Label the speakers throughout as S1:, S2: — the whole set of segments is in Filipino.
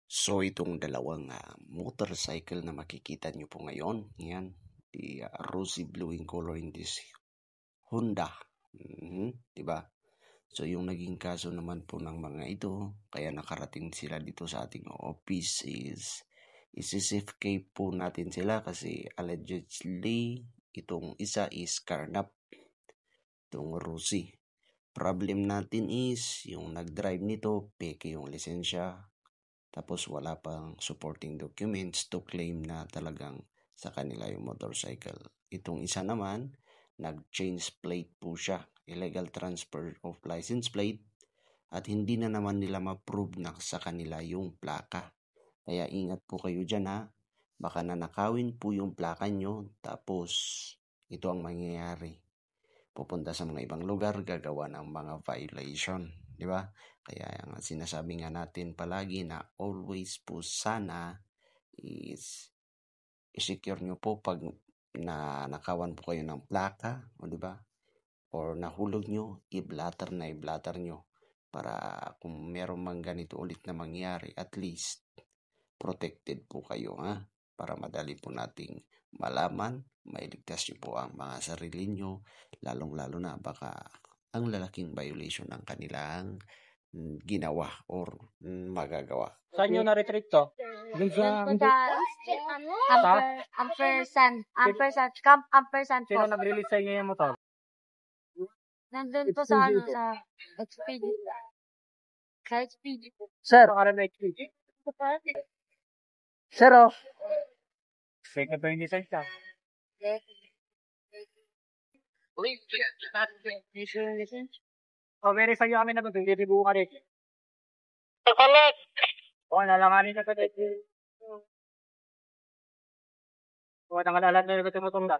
S1: So itong dalawang motorcycle na makikita nyo po ngayon, yan, the rosy blue in color in this Honda. Diba? So yung naging kaso naman po ng mga ito, kaya nakarating sila dito sa ating office is isi-safekeep po natin sila kasi allegedly itong isa is carnap, itong rosy. Problem natin is yung nag-drive nito, peke yung lisensya, tapos wala pang supporting documents to claim na talagang sa kanila yung motorcycle. Itong isa naman, nag-change plate po siya, illegal transfer of license plate, at hindi na naman nila ma-prove na sa kanila yung plaka. Kaya ingat po kayo dyan ha, baka nanakawin po yung plaka nyo, tapos ito ang mangyayari. Pupunta sa mga ibang lugar, gagawa ng mga violation, di ba? Kaya ang sinasabi nga natin palagi na always po sana is i-secure nyo po pag nakawan po kayo ng plaka, o di ba? Or nahulog nyo, i-blatter nyo para kung meron mang ganito ulit na mangyari, at least protected po kayo ha, para madali po nating malaman, mailigtas nyo po ang mga sarili nyo, lalong-lalo na baka ang lalaking violation ng kanilang ginawa or magagawa.
S2: Saan nyo na-retreat to?
S3: Yun po Camp Ampersand po.
S2: Sino nag-release sa inyo yung motor?
S3: Nandun po sa XPG. Sa XPG po.
S2: Sir, pangalan na XPG? Sir, oh. Fake na ba yung lisensya? Verify nyo kami na mag-review ka rin. Kapalat! Nalanganin na ka rin. Tanggalan na yung tumutungga.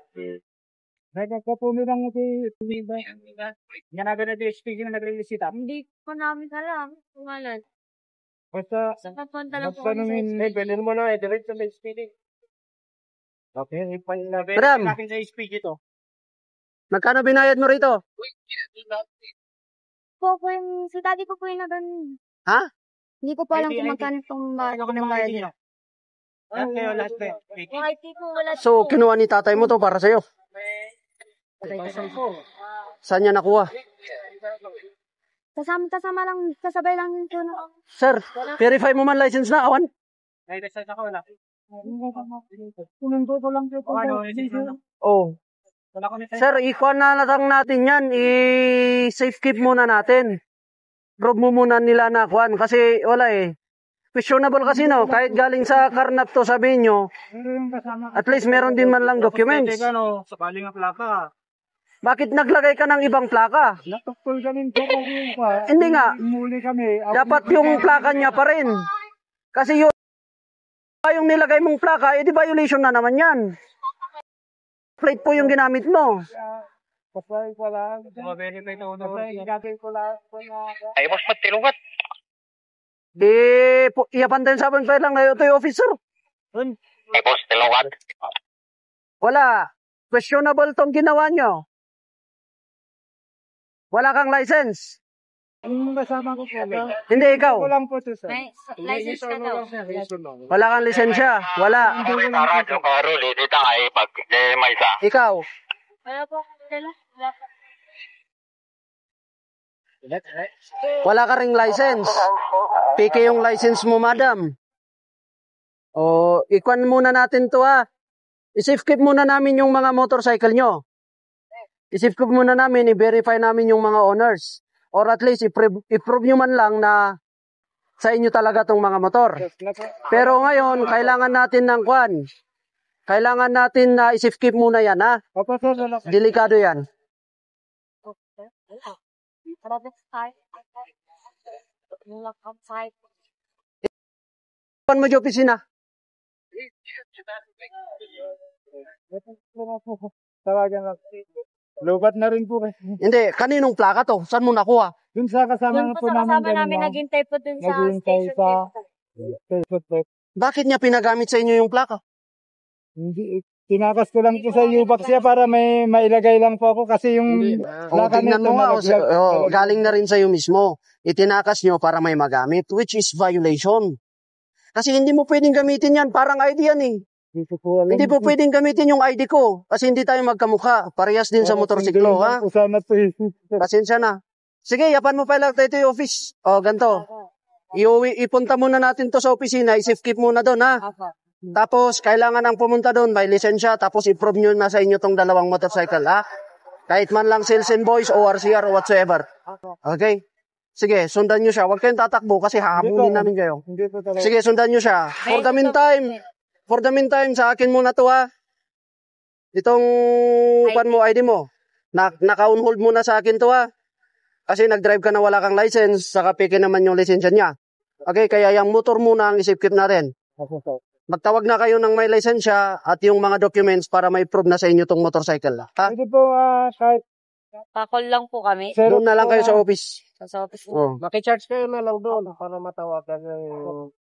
S2: Nagkapumibang tumibay. Yan na ganun yung SPG na nag-release ita.
S3: Hindi ko namin alam kung alam.
S2: Basta,
S3: Napunta lang po kami sa XPG.
S2: pwede mo na direct sa SPG. Okay,
S4: Madam.
S2: natin sa SPG to.
S4: Magkano binayad mo rito?
S3: Si daddy ko po yung nandun.
S4: Ha?
S3: Hindi ko pa alam
S2: ID.
S3: kung magkano itong
S2: Ano ko ng mga ID nyo? Lahat kayo, lahat kayo.
S3: Yung IT ko wala.
S4: So, kinuha ni tatay mo to para sa'yo. Saan niya nakuha?
S3: Kasama lang, kasabay lang ito na.
S4: Sir, verify mo man license na, awan?
S2: Ay, license ako, wala. Pumunto lang dito.
S4: Oh. Sir, ikuha na lang natin yan. I-safe keep muna natin. Prove mo muna nila na kuhan. Kasi wala eh. Questionable kasi no. Kahit galing sa karnap to, sabihin nyo, at least meron din man lang documents.
S2: Sa baling ang plaka.
S4: Bakit naglagay ka ng ibang plaka?
S2: Natakpol kami po pa.
S4: Hindi nga.
S2: Muli kami.
S4: Dapat yung plaka niya pa rin. Kasi yung nilagay mong plaka, edi violation na naman yan. Plate po yung ginamit mo.
S2: Pasay ko lang. Verify na uno. Pasay ko lang.
S5: Ay, mas matilungat.
S4: Iapantayin sa pa lang na ito yung officer.
S5: Ay, boss, tilungat.
S4: Wala. Questionable tong ginawa nyo. Wala kang license.
S2: Ang kasama ko po.
S4: Hindi, ikaw.
S2: Ko lang po ito, sir.
S3: May license ka daw.
S4: Wala kang lisensya. Wala.
S5: Radyo ka, Ruli. Dito ay pag may isa.
S4: Ikaw.
S3: Wala po akong dala. Wala po.
S4: Wala ka ring license. Pike yung license mo, madam. O, ikuan muna natin to ha. I-safe keep muna namin yung mga motorcycle nyo. I-safe keep muna namin, i-verify namin yung mga owners. Or at least, i-prove nyo man lang na sa inyo talaga tong mga motor. Pero ngayon, kailangan natin ng kuan. Kailangan natin na i-safe keep muna yan ha. Delikado yan. Kuan mo dyan opisina.
S2: Tawagan lang. Lubat na rin po.
S4: Hindi, kaninong plaka to? Saan mo nakuha?
S2: Dun sa kasama
S3: Yun po sa kasama namin, naghintay po dun sa station.
S4: Bakit niya pinagamit sa inyo yung plaka?
S2: Hindi, tinakas ko lang po sa U-Box siya para may mailagay lang po ako kasi yung plaka
S4: Tingnan
S2: nito
S4: mo nga,
S2: nalaglag.
S4: galing na rin sa'yo mismo. Itinakas nyo para may magamit, which is violation. Kasi hindi mo pwedeng gamitin yan. Parang ID yan eh.
S2: Hindi ko po alam.
S4: Hindi po pwedeng gamitin yung ID ko. Kasi hindi tayo magkamukha. Parehas din sa motorsiklo, ha?
S2: Usama to eh.
S4: Pasensya na. Sige, yapan mo pa lang tayo yung office. O, ganito. Ipunta muna natin to sa opisina. I-safe keep muna doon, ha? Tapos, kailangan ang pumunta doon. May lisensya. Tapos, i-prove nyo na sa inyo tong dalawang motorcycle, ha? Kahit man lang sales invoice o RCR o whatsoever. Okay? Sige, sundan nyo siya. Huwag kayong tatakbo kasi hahabulin namin kayo.
S2: Hindi po talaga.
S4: Sige, sundan nyo siya. For the meantime, sa akin muna to, ha? Itong pan mo, ID mo. Naka-on hold muna sa akin to, ha? Kasi nag-drive ka na wala kang license, saka peke naman yung lisensya niya. Okay, kaya yung motor muna ang isip-keep natin. Magtawag na kayo ng may lisensya at yung mga documents para may prove na sa inyo tong motorcycle. Ha?
S2: Pwede po kahit
S3: Pakol lang po kami.
S2: zero
S4: Doon na lang kayo sa office.
S3: Sa office.
S4: Oh.
S2: Makicharge kayo na lang doon para matawagan yung